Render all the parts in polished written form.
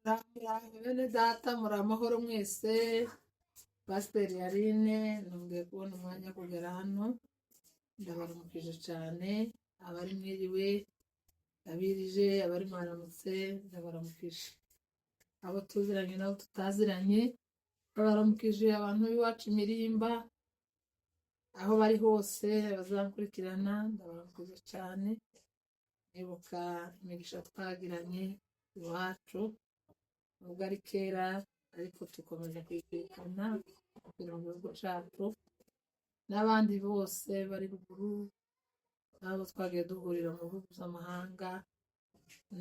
Bene data muri amahoro mwese. Pasiteri Yarine nongeye kubona umwanya kugera hano, ndabaramukije cyane abari mwiriwe, abirije, abari mwaramutse, ndabaramukije abo tuziranye nabo tutaziranye, ndabaramukije abantu b'iwacu Imirimba aho bari hose bazakurikirana, ndabaramukije cyane nibuka imigisha twagiranye iwacu nubwo ari kera ariko dukomeje kwizirikana kugira ngo igihugu cyacu n'abandi bose bari ruguru n'abo twagiye duhurira mu bihugu by'amahanga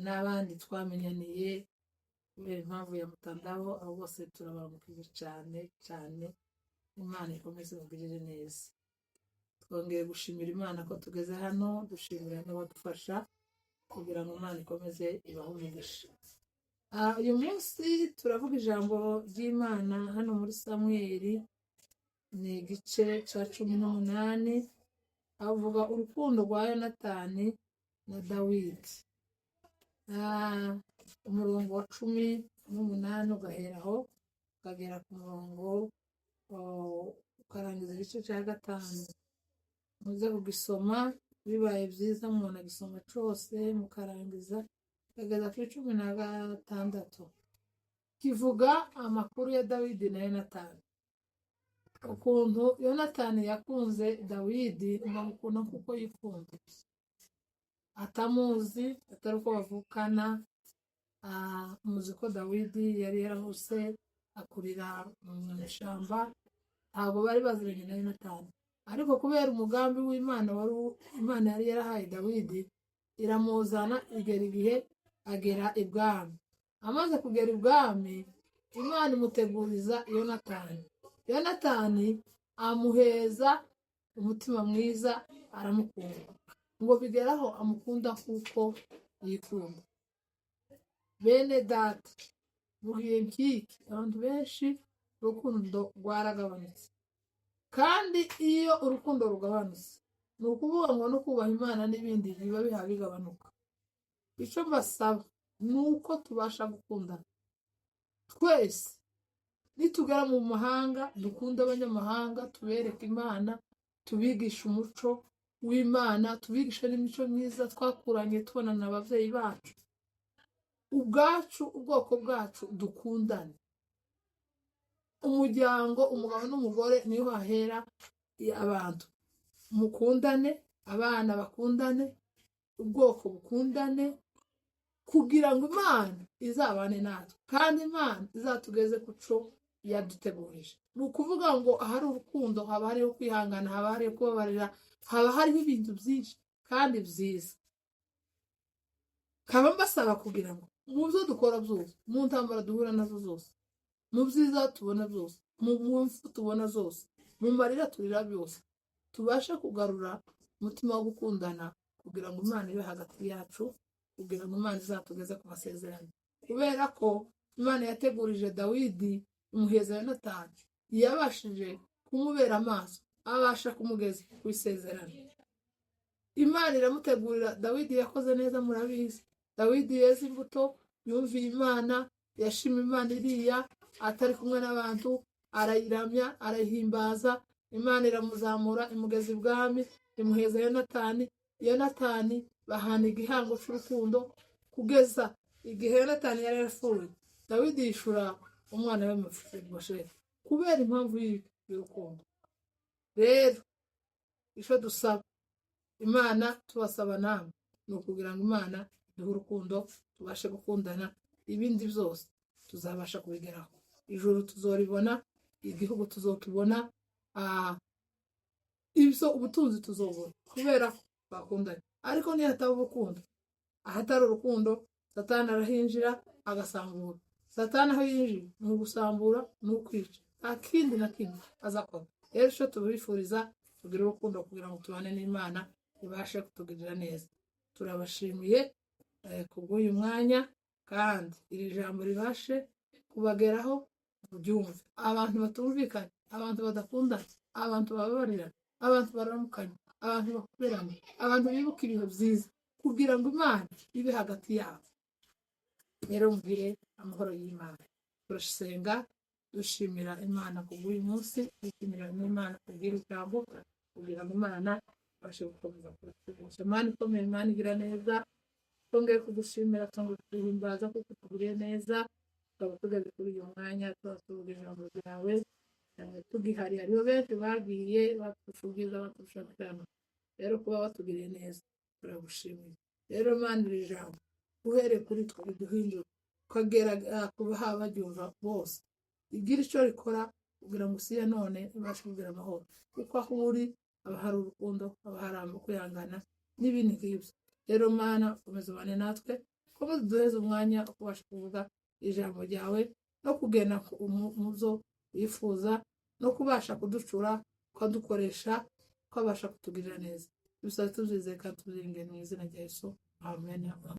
n'abandi twamenyaniye kubera impamvu ya Mutandaho, abo bose turabaramukije cyane cyane. Imana ikomeze ibagirire neza. Twongeye gushimira Imana ko tugeze hano, dushimira n'abadufasha kugira ngo Imana ikomeze ibahe umugisha. Uyu munsi turavuga ijambo ry'Imana hano muri Samweli, ni igice cya 18, avuga urukundo rwa Yonatani na Dawidi. Umurongo wa 18 ugaheraho ukagera ku murongo ukarangiza igice cya 5. Muze kugisoma, bibaye byiza umuntu agisoma cyose mukarangiza kugeza kuri 16. Kivuga amakuru ya Dawidi na Yonatani, ukuntu Yonatani yakunze Dawidi nkamukunda kuko yikunda, atamuzi atari uko bavukana. Muzi ko Dawidi yari yarahuse akurira mu ishyamba, ntabwo bari baziranye na Yonatani, ariko kubera umugambi w'Imana Imana yari yarahaye Dawidi, iramuzana igera igihe agera ibwami. Amaze kugera ibwami, Imana imuteguriza Yonatani. Yonatani amuheza umutima mwiza, aramukunda ngo bigeraho amukunda kuko yikunda. Bene data, mu gihe nk'iki abantu benshi urukundo rwaragabanutse, kandi iyo urukundo rugabanutse ni ukuvuga ngo no kubaha Imana n'ibindi biba bigabanuka. Icyo mbasaba ni uko tubasha gukundana twese. Nitugera mu mahanga dukunde abanyamahanga, tubereke Imana, tubigishe umuco w'Imana, tubigishe n'imico myiza twakuranye tubonana ababyeyi bacu. Ubwacu, ubwoko bwacu dukundane. Umuryango, umugabo n'umugore niho hahera abantu. Mukundane, abana bakundane, ubwoko bukundane, kugira ngo Imana izabane natwe kandi Imana izatugeze ku cyo yadutegurije. Ni ukuvuga ngo ahari urukundo haba hariho kwihangana, haba hariho kubabarira, haba hariho ibintu byinshi kandi byiza. Kaba mbasaba kugira ngo mu byo dukora byose, mu ntambara duhura nazo zose, mu byiza tubona byose, mu mfu tubona zose, mu marira turira byose, tubashe kugarura umutima wo gukundana kugira ngo Imana ibe hagati yacu, kugira ngo Imana izatugeze ku masezerano. Kubera ko Imana yategurije Dawidi imuheza Yonatani, yabashije kumubera amaso, abasha kumugeza ku isezerano. Imana iramutegurira. Dawidi yakoze neza, murabizi. Dawidi yeze imbuto, yumviye Imana, yashima Imana iriya atari kumwe n'abantu, arayiramya, arayihimbaza. Imana iramuzamura imugeza ibwami, imuheza Yonatani. Yonatani bahana igihango cy'urukundo kugeza igihe Yonatani yari yarapfuye. Dawidi yishura umwana we Mefibosheti kubera impamvu y'urukundo. Rero icyo dusaba Imana, tubasaba namwe, ni ukugira ngo Imana duhe urukundo, tubashe gukundana, ibindi byose tuzabasha kubigeraho. Ijuru tuzoribona, igihugu tuzokibona, ibyo ubutunzi tuzobona kubera ko bakundanye. Ariko niyo hataba urukundo, ahatari urukundo, Satani arahinjira agasambura. Satani aho yinjiye ni ugusambura, ni ukwica, nta kindi na kimwe azakora. Rero icyo tubifuriza, tugire urukundo kugira ngo tubane n'Imana ibashe kutugirira neza. Turabashimiye kubw'uyu mwanya, kandi iri jambo ribashe kubageraho mubyumve. Abantu batumvikanye, abantu badakundana, abantu bababarirana, abantu baramukanye, abantu bakuberanye, abantu bibuka ibintu byiza, kugira ngo Imana ibe hagati yabo. rero mugire amahoro y'Imana. Turasenga dushimira Imana kubw'uyu munsi, dushimira n'Imana kubw'iri jambo, kugira ngo Imana ibashe gukomeza kutugurisha. Imana ikomeye, Imana igira neza, twongeye kudushimira, twongeye kuduhimbaza kuko tugiriye neza, tukaba tugeze kuri uyu mwanya tuvuga ijambo ryawe, tugihari. Hariho benshi bagiye batushugiza batushakirana, rero kuba batugiriye neza turagushimiye. Rero Mana, iri jambo uhereye kuri twe riduhindura, ukagera kubaha baryumva bose, igira icyo rikora kugira ngo isi ya none ibashe kugira amahoro, kuko aho uri haba hari urukundo, haba hari kwihangana n'ibindi nk'ibyo. Rero Mana, komeza ubane natwe, komeza uduheze umwanya wo kubasha kuvuga ijambo ryawe no kugena mu byo wifuza, no kubasha kuducura ukadukoresha, ukabasha kutugirira neza. Bisaba tubyizeye kandi tubyiringiye mu izina rya Yesu, amen.